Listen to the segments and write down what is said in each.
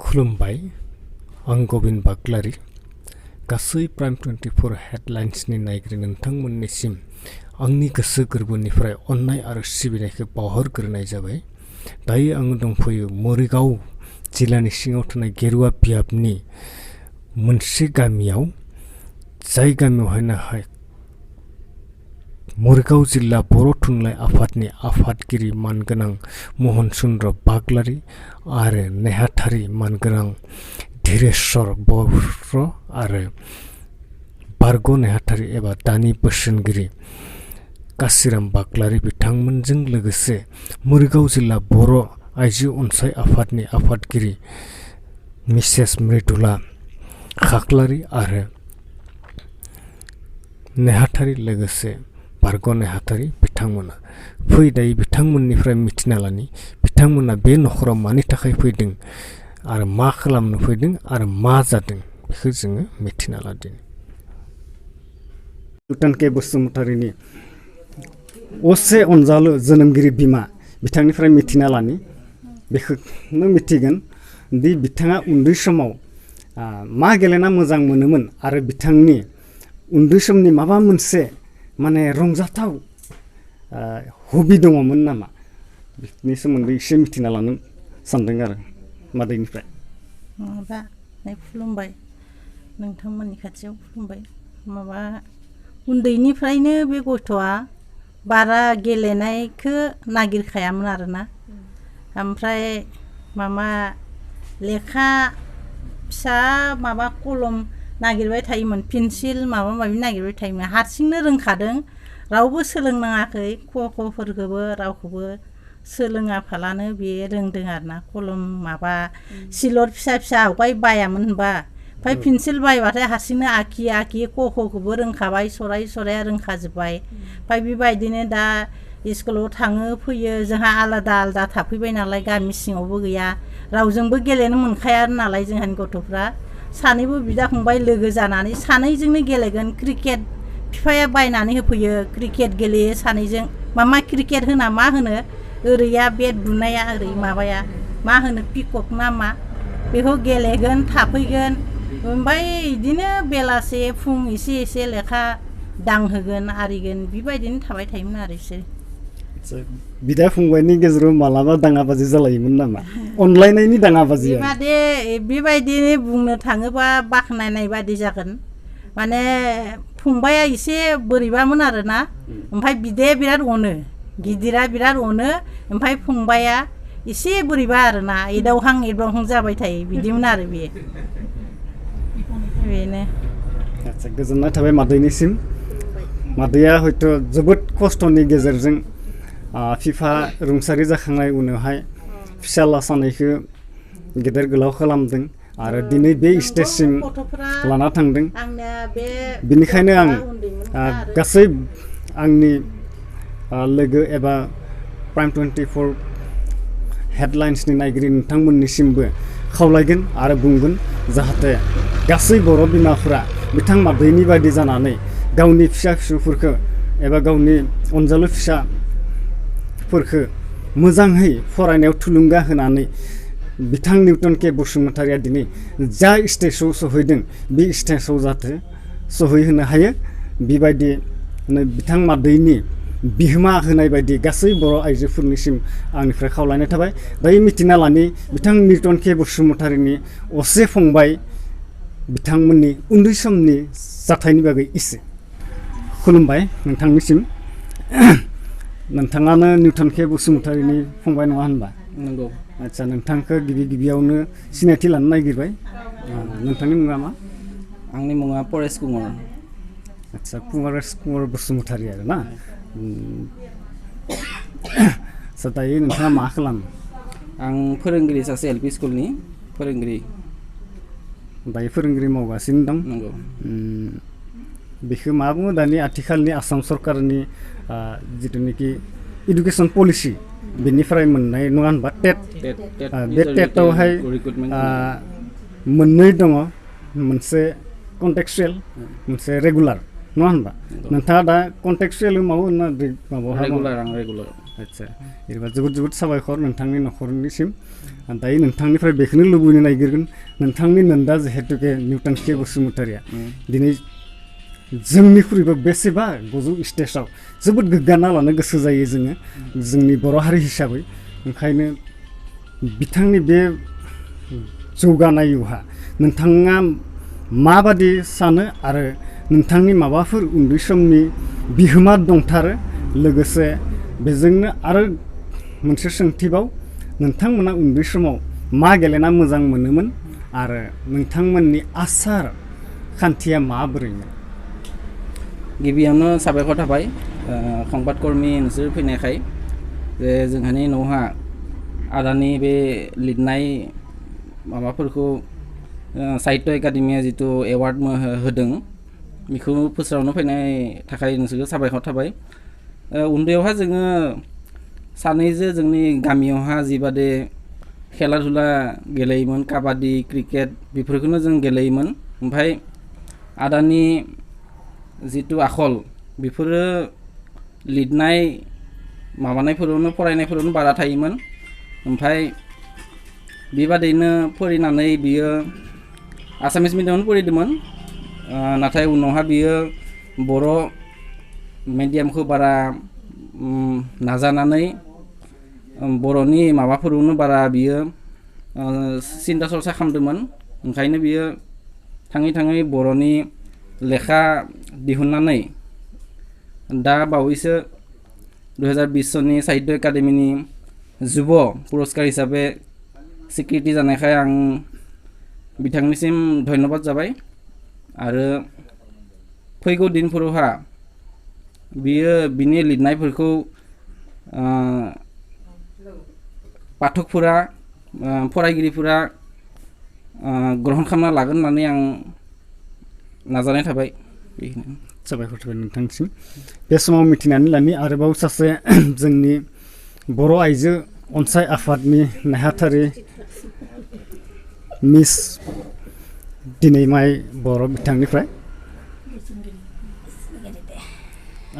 खुलुमबाय आं गबिन बाग्लारि गासै प्राइम 24 हेडलाइन्सनि नायगिरि नोंथांमोननिसिम आंनि गोसो गोरबोनिफ्राय अननाय आरो सिबिनायखौ बावहरग्रोनाय जाबाय। दायो आङो दंफैयो मरिगाव जिल्लानि सिङाव थानाय गेरुवा बियाबनि मोनसे गामियाव, जाय गामियावहाय मरिगाव जिल्ला बर' थुनलाइ आफादनि आफादगिरि मानगोनां महन चन्द्र बाग्लारि आरो नेहाथारि मानगोनां धीरेश्वर बर' आरो बारग' नेहाथारि एबा दानि बोसोनगिरि काशिराम बाग्लारि बिथांमोनजों लोगोसे मरिगाव जिल्ला बर' आइजो अनसाय आफादनि आफादगिरि मिसेस मृदुला खाख्लारि आरो नेहाथारि लोगोसे बारग' नेहाथारि बिथांमोना दायो बिथांमोननिफ्राय मिथिना लानि बिथांमोना बे नखराव मानि थाखाय फैदों आरो मा खालामनो फैदों आरो मा जादों बेखौ जोङो मिथिना लादिनि। भुटान के बसुमतारिनि असे अनजालु जोनोमगिरि बिमा बिथांनिफ्राय मिथिना लानि बेखौनो मिथिगोन दि बिथाङा उन्दै समाव मा गेलेना मोजां मोनोमोन आरो बिथांनि उन्दै समनि माबा मोनसे माने रंजाथाव हबि दङमोन नामा बिनि सोमोन्दै एसे मिथिना लानो सानदों आरो मादैनिफ्राय। माबा खुलुमबाय नोंथांमोननि खाथियाव खुलुमबाय। माबा उन्दैनिफ्रायनो बे गथ'आ बारा गेलेनायखौ नागिरखायामोन आरोना, ओमफ्राय माबा लेखा फिसा माबा कलम नागिरबाय थायोमोन, पेन्सिल माबा माबि नागिरबाय थायोमोन। हारसिंनो रोंखादों, रावबो सोलोंनाङाखै ख'फोरखौबो रावखौबो सोलोङाफालानो बे रोंदों आरोना। कलम माबा सिलर फिसा फिसा आवगाय बायामोन होनबा, ओमफ्राय पेन्सिल बायबाथाय हारसिंनो आखि ख'खौबो रोंखाबाय, सराया रोंखाजोब्बाय। ओमफ्राय बेबायदिनो दा स्कुलाव थाङो फैयो, जोंहा आलादा आलादा थाफैबाय नालाय, गामि सिङावबो गैया, रावजोंबो गेलेनो मोनखाया नालाय जोंहानि गथ'फ्रा। सानैबो बिदा फंबाय लोगो जानानै सानैजोंनो गेलेगोन। क्रिकेट बिफाया बायनानै होफैयो, क्रिकेट गेलेयो सानैजों। मा क्रिकेट होना मा होनो ओरैया बेट बुनाया ओरै माबाया मा होनो पिकक ना मा, बेखौ गेलेगोन थाफैगोन। ओमफ्राय बिदिनो बेलासे फुं एसे लेखा दांहोगोन आरिगोन, बेबायदिनो थाबाय थायोमोन आरो बिसोर। बिदा फंबायनि गेजेराव मालाबा दाङाबाजि जालायोमोन नामा? अनलायनायनि दाङाबाजि बेबायदि बुंनो थाङोबा बाख्नायनाय बादि जागोन। माने फंबाया एसे बोरैबामोन आरोना, ओमफ्राय बिदाया बिराद अनो, गिदिरा बिराद अनो, ओमफ्राय फंबाया एसे बोरैबा आरोना, एदावहां जाबाय थायो, बिदिमोन आरो बेनो। आच्छा, गोजोननाय थाबाय मादैनिसिम। मादैया हयथ' जोबोद खस्थ'नि गेजेरजों फिफा रुंसारि जाखांनाय उनावहाय फिसाला सानैखौ गेदेर गोलाव खालामदों आरो दिनै बे स्टेजसिम लाना थांदों। बिनिखायनो आं गासै आंनि लोगो एबा प्राइम 24 हेडलाइन्सनि नायगिरि नोंथांमोननिसिमबो खावलायगोन आरो बुंगोन, जाहाथे गासै बर' बिमाफोरा बिथां मादैनि बायदि जानानै गावनि फिसा-फिसौफोरखौ एबा गावनि अनजालु फिसाफोरखौ मोजाङै फरायनायाव थुलुंगा होनानै बिथां निउटन के बसुमतारिया दिनै जा स्टेजाव सहैदों बे स्टेजाव जाहाथे सहैहोनो हायो। बेबायदिनो बिथां मादैनि बिहोमा होनाय बायदि गासै बर' आइजोफोरनिसिम आंनिफ्राय खावलायनाय थाबाय। दायो मिथिना लानि बिथां निउटन के बसुमतारिनि असे फंबाय बिथांमोननि उन्दै समनि जाथायनि बागै एसे। खुलुमबाय नोंथांनिसिम। नोंथाङानो निउटन के बसुमतारिनि फंबाय नङा होनबा? नंगौ। आच्छा, नोंथांखौ गिबियावनो सिनायथि लानो नागिरबाय। नोंथांनि मुङा मा? आंनि मुङा परेश कुमार। आच्छा, परेश कुमार बसुमतारि आरो ना। आच्छा, दायो नोंथाङा मा खालामो? आं फोरोंगिरि, सासे LP स्कुलनि फोरोंगिरि। दायो फोरोंगिरि मावगासिनो दं। नंगौ। बेखौ मा बुङो दानि आथिखालनि आसाम सरकारनि जिथुनिखि इडुकेसन पलिसि बेनिफ्राय मोननाय नङा होनबा टेट। बे टेटआवहाय मोननै दङ, मोनसे कन्टेक्सुवेल, मोनसे रेगुलार, नङा होनबा? नोंथाङा दा कन्टेक्सुवेल मावो ना रेगुलार? आं रेगुलार। आदसा एबा जोबोद जोबोद साबायखर नोंथांनि न'खरनिसिम दायो नोंथांनिफ्राय बेखौनो लुबैनो नागिरगोन नोंथांनि नन्दा जिहेतुके निउटन के बसुमतारिया दिनै जोंनिख्रुइबो बेसेबा गोजौ स्टेजाव जोबोद गोग्गाना लानो गोसो जायो जोङो जोंनि बर' हारि हिसाबै ओंखायनो बिथांनि बे जौगानायावहा नोंथाङा माबादि सानो आरो नोंथांनि माबाफोर उन्दै समनि बिहोमा दंथारो लोगोसे बेजोंनो आरो मोनसे सोंथिबाव नोंथांमोना उन्दै समाव मा गेलेना मोजां मोनोमोन आरो नोंथांमोननि आसार खान्थिया माबोरैमोन गिबियावनो साबायखर थाबाय संबादकर्मी नोंसोर फैनायखाय जे जोंहानि न'हा आदानि बे लिरनाय माबाफोरखौ साहित्य एकाडेमिया जितु एवार्ड होदों बेखौ फोस्रावनो फैनाय थाखाय नोंसोरखौ साबायखर थाबाय उन्दैयावहा जोङो सानैजों जोंनि गामियावहा जिबादि खेला धुला गेलेयोमोन काबादि क्रिकेट बेफोरखौनो जों गेलेयोमोन ओमफ्राय आदानि जितु आखल बेफोरो लिरनाय माबानायफोरावनो फरायनायफोरावनो बारा थायोमोन ओमफ्राय बेबादिनो फरायनानै बियो आसामिस मिडियामावनो फरायदोंमोन नाथाय उनावहा बियो बर' मिडियामखौ बारा नाजानानै बर'नि माबाफोरावनो बारा बियो सिन्था सरसा खालामदोंमोन ओंखायनो बियो थाङै थाङै बर'नि लेखा दिहुननानै दा बावैसो 2020 सननि साहित्य एकाडेमिनि जुब पुरस्कार हिसाबै स्वीकृति जानायखाय आं बिथांनिसिम धन्यबाद जाबाय आरो फैगौ दिनफोरावहा बियो बिनि लिरनायफोरखौ पाठकफोरा फरायगिरिफोरा ग्रहण खालामना लागोन होननानै आं नाजानाय थाबाय साबायखर थाबाय नोंथांसिम बे समाव मिथिनानै लानि आरोबाव सासे जोंनि बर' आइजो अनसाय आफादनि नेहाथारि मिस दिनैमाय बर' बिथांनिफ्राय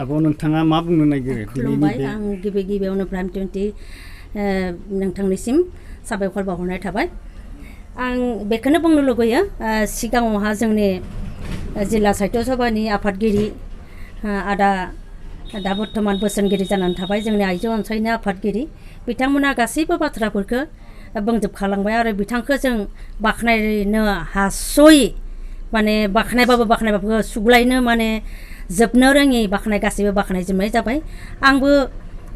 आब' नोंथाङा मा बुंनो नागिरो खुलुमबाय आं गिबियावनो प्राइम 20 नोंथांनिसिम साबायखर बावहरनाय थाबाय आं बेखौनो बुंनो लुगैयो सिगाङावहा जोंनि जिल्ला साहित्य सभानि आफादगिरि आदा दा बर्थमान बोसोनगिरि जानानै थाबाय जोंनि आइजो अनसायनाय आफादगिरि बिथांमोना गासैबो बाथ्राफोरखौ बुंजोबखालांबाय आरो बिथांखौ जों बाख्नायनो हास'यै माने बाख्नायबाबो सुग्लायनो माने जोबनो रोङि गासैबो बाख्नायजोबनाय जाबाय आंबो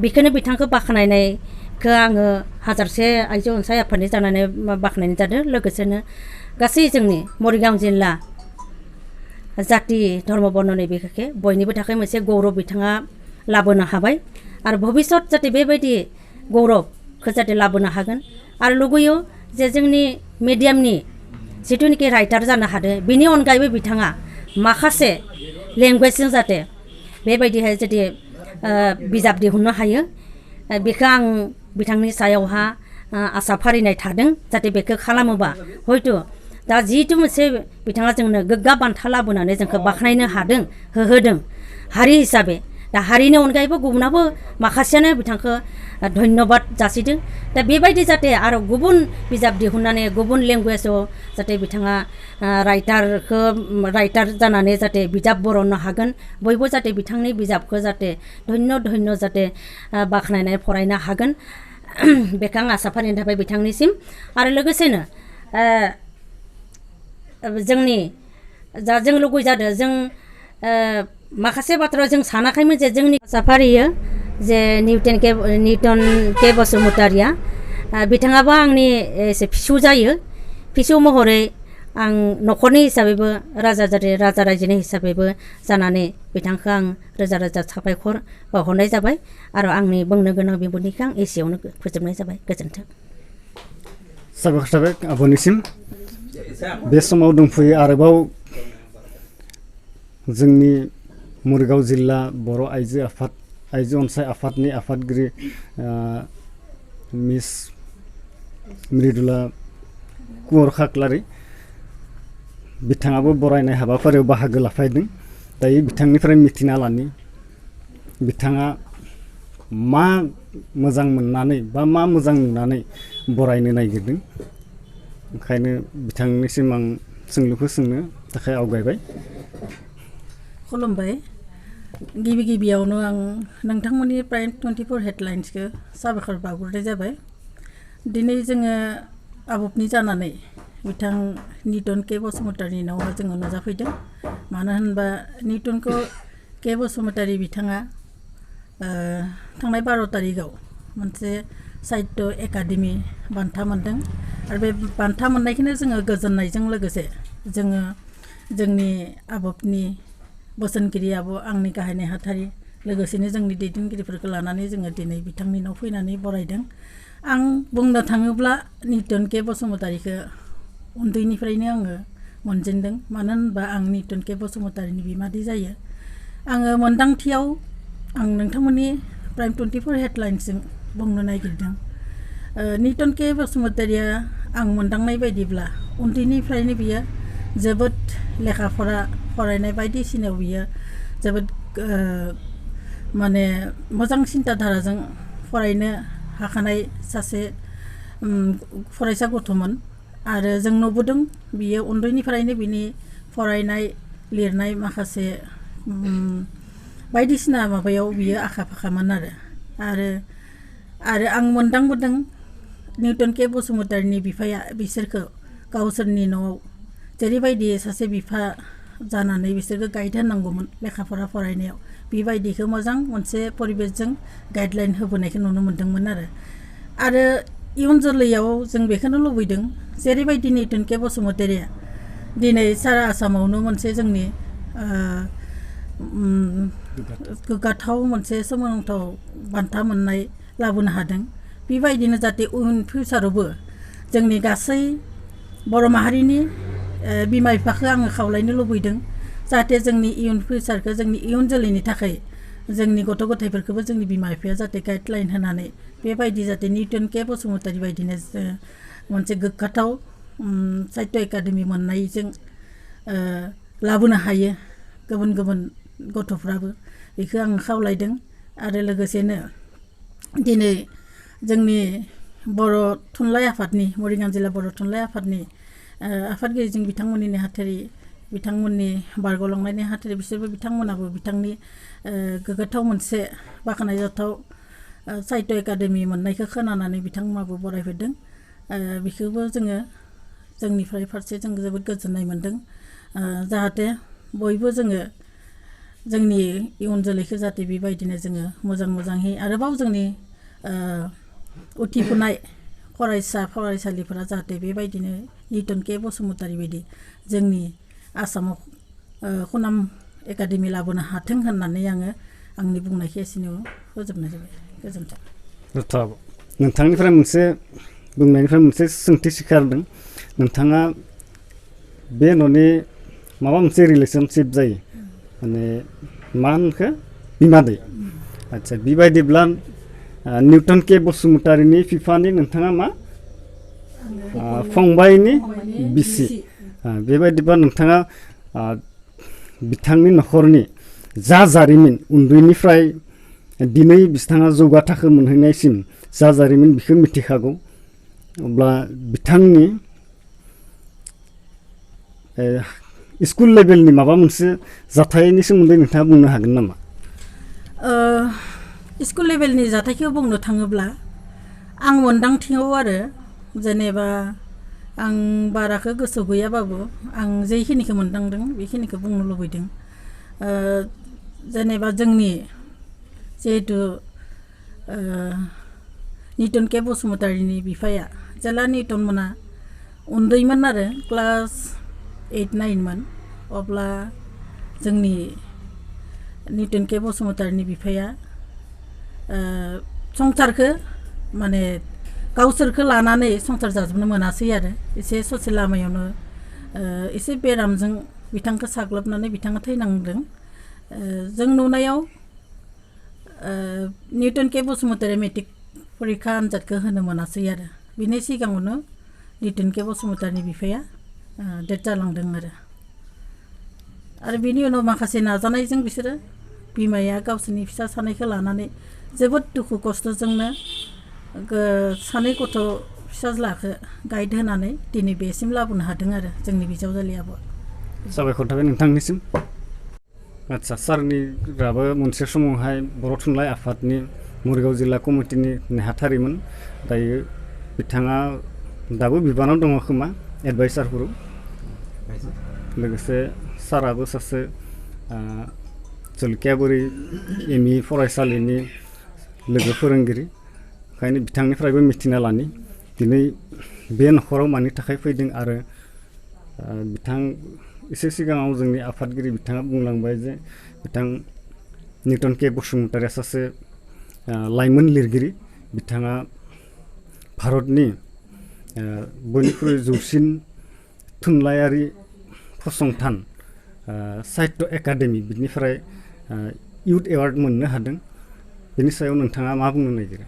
बेखौनो बिथांखौ बाख्नायनायखौ आङो हाजारसे आइजो अनसाय आफादनि जानानै बाख्नायनाय जादों लोगोसेनो गासै जोंनि मरिगाव जिल्ला जाति धर्म बर्ननि बिखेखे बयनिबो थाखाय मोनसे गौरब बिथाङा लाबोनो हाबाय आरो भबिष्यत जाहाथे बेबायदि गौरबखौ जाहाथे लाबोनो हागोन आरो लुगैयो जे जोंनि मिडियामनि जिथुनिखि राइटार जानो हादों बिनि अनगायैबो बिथाङा माखासे लेंगुवेजजों जाहाथे बेबायदिहाय जुदि बिजाब दिहुननो हायो बेखौ आं बिथांनि सायावहा आसा फारिनाय थादों जाहाथे बेखौ खालामोबा हयथ' दा जिहेतु मोनसे बिथाङा जोंनो गोग्गा बान्था लाबोनानै जोंखौ बाख्नायनो हादों होहोदों हारि हिसाबै दा हारिनि अनगायैबो गुबुनाबो माखासेयानो बिथांखौ धन्यबाद जासिदों दा बेबायदि जाहाथे आरो गुबुन बिजाब दिहुननानै गुबुन लेंगुवेजाव जाहाथे बिथाङा राइटार जानानै जाहाथे बिजाब बरननो हागोन बयबो जाहाथे बिथांनि बिजाबखौ जाहाथे धन्य जाहाथे बाख्नायनानै फरायनो हागोन बेखौ आं आसा फारिनो थाबाय बिथांनिसिम आरो लोगोसेनो जोंनि जा जों लुगै जादों जों माखासे बाथ्रा जों सानाखैमोन जे जोंनि आसा फारियो जे निउटन के बसुमतारिया बिथाङाबो आंनि एसे फिसौ जायो फिसौ महरै आं न'खरनि हिसाबैबो राजा रायजोनि हिसाबैबो जानानै बिथांखौ आं रोजा साबायखर बावहरनाय जाबाय आरो आंनि बुंनो गोनां बिबुंथिखौ आं एसेयावनो फोजोबनाय जाबाय गोजोन्थों साबायखर थाबाय आब'निसिम बे समाव दंफैयो आरोबाव जोंनि मरिगाव जिल्ला बर' आइजो अनसाय आफादनि आफादगिरि मिस मृदुला कुंवर खाख्लारि बिथाङाबो बरायनाय हाबाफारियाव बाहागो लाफैदों दायो बिथांनिफ्राय मिथिना लानि बिथाङा मा मोजां मोननानै बा मा मोजां नुनानै बरायनो नागिरदों ओंखायनो बिथांनिसिम आं सोंलुखौ सोंनो थाखाय आवगायबाय खुलुमबाय गिबि गिबियावनो आं नोंथांमोननि प्राइम 24 हेडलाइन्सखौ साबायखर बावहरनाय जाबाय दिनै जोङो आबुबनि जानानै बिथां निउटन के बसुमतारीनि न'आव जोङो नुजाफैदों मानो होनबा निउटन के बसुमतारी बिथाङा थांनाय 12 तारिखआव मोनसे साहित्य एकाडेमि बान्था मोनदों आरो बे बान्था मोननायखौनो जोङो गोजोननायजों लोगोसे जोङो जोंनि आबुबनि बोसोनगिरि आब' आंनि गाहाय नेहाथारि लोगोसेनो जोंनि दैदेनगिरिफोरखौ लानानै जोङो दिनै बिथांनि न'आव फैनानै बरायदों आं बुंनो थाङोब्ला निउटन के बसुमतारीखौ उन्दैनिफ्रायनो आङो मोनजेनदों मानो होनबा आं निउटन के बसुमतारीनि बिमादै जायो आङो मोनदांथियाव आं नोंथांमोननि प्राइम 24 हेडलाइन्सजों बुंनो नागिरदों निउटन के बसुमतारीया आं मोनदांनाय बायदिब्ला उन्दैनिफ्रायनो बियो जोबोद लेखा फरायनाय बायदिसिनायाव बियो जोबोद माने मोजां सिन्ताधाराजों फरायनो हाखानाय सासे फरायसा गथ'मोन आरो जों नुबोदों बियो उन्दैनिफ्रायनो बिनि फरायनाय लिरनाय माखासे बायदिसिना माबायाव बियो आखा फाखामोन आरो आं मोनदांबोदों निउटन के बसुमतारीनि बिफाया बिसोरखौ गावसोरनि न'आव जेरैबायदि सासे बिफा जानानै बिसोरखौ गाइड होनांगौमोन लेखा फरायनायाव बेबायदिखौ मोजां मोनसे परिबेसजों गाइडलाइन होबोनायखौ नुनो मोन्दोंमोन आरो इयुन जोलैयाव जों बेखौनो लुबैदों जेरैबायदि निउटन के बसुमतारीया दिनै सारा आसामावनो मोनसे जोंनि गोग्गाथाव मोनसे सोमोनांथाव बान्था मोननाय लाबोनो हादों बेबायदिनो जाहाथे उन फिउचारावबो जोंनि गासै बर' माहारिनि बिमा बिफाखौ आङो खावलायनो लुबैदों जाहाथे जोंनि इयुन फिउचारखौ जोंनि इयुन जोलैनि थाखाय जोंनि गथ' गथायफोरखौबो जोंनि बिमा बिफाया जाहाथे गाइडलाइन होनानै बेबायदि जाहाथे निउटन के बसुमतारी बायदिनो मोनसे गोग्गाथाव साहित्य एकाडेमि मोननायजों लाबोनो हायो गुबुन गुबुन गथ'फ्राबो बेखौ आं खावलायदों आरो लोगोसेनो दिनै जोंनि बर' थुनलाइ आफादनि मरिगाव जिल्ला बर' थुनलाइ आफादनि आफादगिरिजों बिथांमोननि नेहाथारि बिथांमोननि बारग'लांनाय नेहाथारि बिसोरबो बिथांमोनाबो बिथांनि गोग्गाथाव मोनसे बाख्नायजाथाव साहित्य एकाडेमि मोननायखौ खोनानानै बिथांमोनाबो बरायफेरदों बेखौबो जोङो जोंनिफ्राय फारसे जों जोबोद गोजोननाय मोन्दों जाहाथे बयबो जोङो जोंनि इयुन जोलैखौ जाहाथे बेबायदिनो जोङो मोजाङै आरोबाव जोंनि उथिफुनाय फरायसालिफोरा जाहाथे बेबायदिनो निउटन के बसुमतारी बायदि जोंनि आसामाव खनाम एकाडेमि लाबोनो हाथों होननानै आङो आंनि बुंनायखौ एसेनो फोजोबनाय जाबाय गोजोन्थों नोंथांनिफ्राय मोनसे सोंथि सिखारदों नोंथाङा बे न'नि माबा मोनसे रिलेशनशिप जायो माने मा होनखो बिमादै आच्छा बेबायदिब्ला निउटन के बसुमतारीनि फिफानि नोंथाङा मा फंबायनि बिसि बेबायदिबा नोंथाङा बिथांनि न'खरनि जा जारिमिन उन्दैनिफ्राय दिनै बिथाङा जौगा थाखो मोनहैनायसिम जा जारिमिन बेखौ मिथिखागौ अब्ला बिथांनि स्कुल लेभेलनि माबा मोनसे जाथायनि सोमोन्दै नोंथाङा बुंनो हागोन नामा स्कुल लेभेलनि जाथायखौ बुंनो थाङोब्ला आं मोनदांथियाव आरो जेनेबा आं बाराखौ गोसोआव गैयाबाबो आं जेखिनिखौ मोनदांदों बेखिनिखौ बुंनो लुबैदों जेनेबा जोंनि जिहेतु निउटन के बसुमतारीनि बिफाया जेला निउटन मोना उन्दैमोन आरो क्लास 8-9 मोन अब्ला जोंनि निउटन के बसुमतारीनि बिफाया संसारखौ माने गावसोरखौ लानानै संसार जाजोबनो मोनासै आरो एसे ससे लामायावनो एसे बेरामजों बिथांखौ साग्लोबनानै बिथाङा थैनांदों जों नुनायाव निउटन के बसुमतारी मेट्रिक परिखा आनजादखौ होनो मोनासै आरो बिनि सिगाङावनो निउटन के बसुमतारीनि बिफाया डेथ जालांदों आरो बिनि उनाव माखासे नाजानायजों बिसोरो बिमाया गावसोरनि फिसा सानैखौ लानानै जोबोद दुखु खस्थ'जोंनो सानै गथ' फिसाज्लाखौ गाइड होनानै दिनै बेसिम लाबोनो हादों आरो जोंनि बिजावजालियाबो साबायखर थाबाय नोंथांनिसिम आदसा सारनिफ्राबो मोनसे समावहाय बर' थुनलाइ आफादनि मरिगाव जिल्ला कमिटिनि नेहाथारिमोन दायो बिथाङा दाबो बिबानाव दङ खोमा एडभाइसारफोराव लोगोसे साराबो सासे जलखियाबुरि एमइ फरायसालिनि लोगो फोरोंगिरि ओंखायनो बिथांनिफ्रायबो मिथिना लानि दिनै बे न'खराव मानि थाखाय फैदों आरो बिथां एसे सिगाङाव जोंनि आफादगिरि बिथाङा बुंलांबाय जे बिथां निउटन के बसुमतारिया सासे लाइमोन लिरगिरि बिथाङा भारतनि बयनिख्रुइ जौसिन थुनलाइयारि फसंथान साहित्य एकाडेमि बिनिफ्राय इउथ एवार्ड मोननो हादों बेनि सायाव नोंथाङा मा बुंनो नागिरो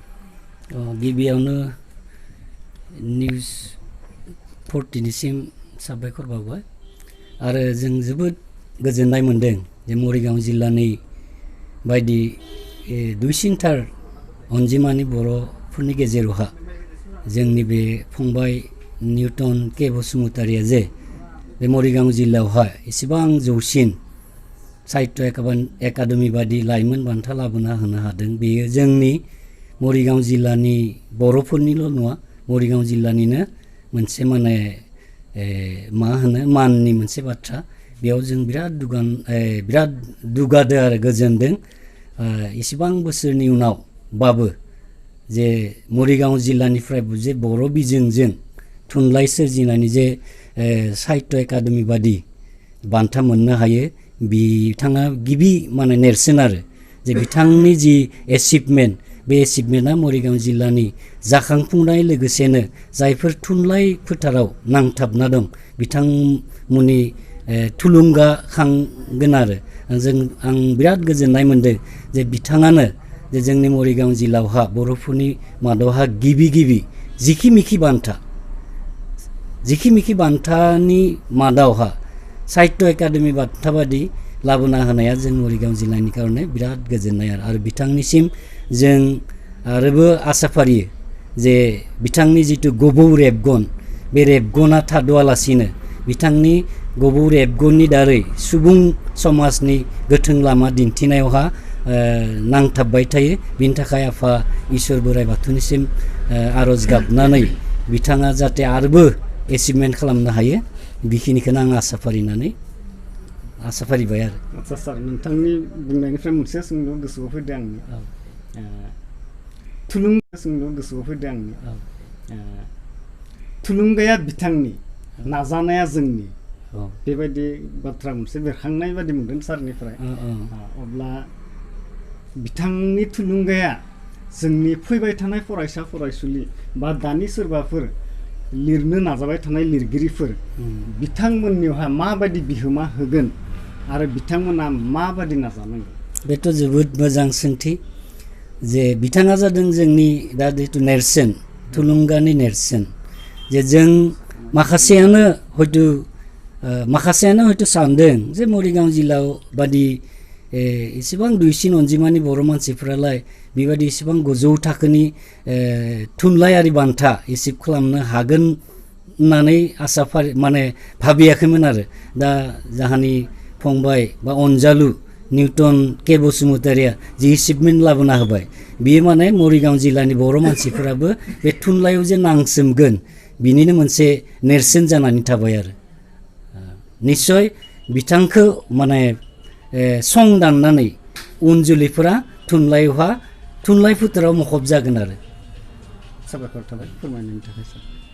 गिबियावनो निउस 14निसिम साबायखर बावबाय आरो जों जोबोद गोजोननाय मोनदों जे मरिगाव जिल्लानि बायदि दुइसिनथार अनजिमानि बर'फोरनि गेजेरावहा जोंनि बे फंबाय निउटन के बसुमतारिया जे बे मरिगाव जिल्लायावहाय एसेबां जौसिन साहित्य एकाडेमि बादि लाइमोन बान्था लाबोना होनो हादों बेयो जोंनि मरिगाव जिल्लानि बर'फोरनिल' नङा मरिगाव जिल्लानिनो मोनसे माने मा होनो माननि मोनसे बाथ्रा बेयाव जों बिराद दुगादो आरो गोजोनदों इसेबां बोसोरनि उनावबाबो जे मरिगाव जिल्लानिफ्राय जे बर' बिजोंजों थुनलाइ सोरजिनानै जे साहित्य एकाडेमि बादि बान्था मोननो हायो बिथाङा गिबि माने नेरसोन आरो जे बिथांनि जि एचिभमेन्ट बे एचिभमेन्टआ मरिगाव जिल्लानि जाखांफुंनाय लोगोसेनो जायफोर थुनलाइ फोथाराव नांथाबना दं बिथांमोननि थुलुंगाखांगोन आरो आं बिराद गोजोननाय मोनदों जे बिथाङानो जे जोंनि मरिगाव जिल्लायावहा बर'फोरनि मादावहा गिबि जिखि मिखि बान्थानि मादावहा साहित्य एकाडेमि बान्था बादि लाबोना होनाया जों मरिगाव जिल्लानि कारणे बिराद गोजोननाय आरो बिथांनिसिम जों आरोबो आसा फारियो जे बिथांनि जिथु गोबौ रेबगन बे रेबगना थाद'आलासिनो बिथांनि गोबौ रेबगननि दारै सुबुं समाजनि गोथों लामा दिन्थिनायावहा नांथाबबाय थायो बिनि थाखाय आफा इसोर बोराइ बाथौनिसिम आर'ज गाबनानै बिथाङा जाहाथे आरोबो एचिभमेन्ट खालामनो हायो बेखिनिखौनो आं आसा फारिबाय आरो आदसा सार नोंथांनि बुंनायनिफ्राय मोनसे सोंलु गोसोआव फैदों आंनि थुलुंगाया बिथांनि नाजानाया जोंनि बेबायदि बाथ्रा मोनसे बेरखांनाय बादि मोनदों सारनिफ्राय अब्ला बिथांनि थुलुंगाया जोंनि फैबाय थानाय फरायसा फरायसुलि बा दानि सोरबाफोर लिरनो नाजाबाय थानाय लिरगिरिफोर बिथांमोननियावहा माबायदि बिहोमा होगोन आरो बिथांमोना माबायदि नाजानांगौ बेथ' जोबोद मोजां सोंथि जे बिथाङा जादों जोंनि दा जिथु नेरसोन थुलुंगानि नेरसोन जे जों माखासेयानो हयथ' सानदों जे मरिगाव जिल्लायाव बादि एसेबां दुइसिन अनजिमानि बर' मानसिफोरालाय बेबायदि एसेबां गोजौ थाखोनि थुनलाइयारि बान्था एचिभ खालामनो हागोन होननानै भाबियाखैमोन आरो दा जाहानि फंबाय बा अनजालु निउटन के बसुमतारिया जि एचिभमेन्ट लाबोना होबाय बियो माने मरिगाव जिल्लानि बर' मानसिफोराबो बे थुनलाइयाव जे नांसोमगोन बिनिनो मोनसे नेरसोन जानानै थाबाय आरो निस्सय बिथांखौ माने सं दाननानै उन जोलैफोरा थुनलाइ फोथाराव मुखुब जागोन आरो साबायखर थाबाय फोरमायनायनि थाखाय सार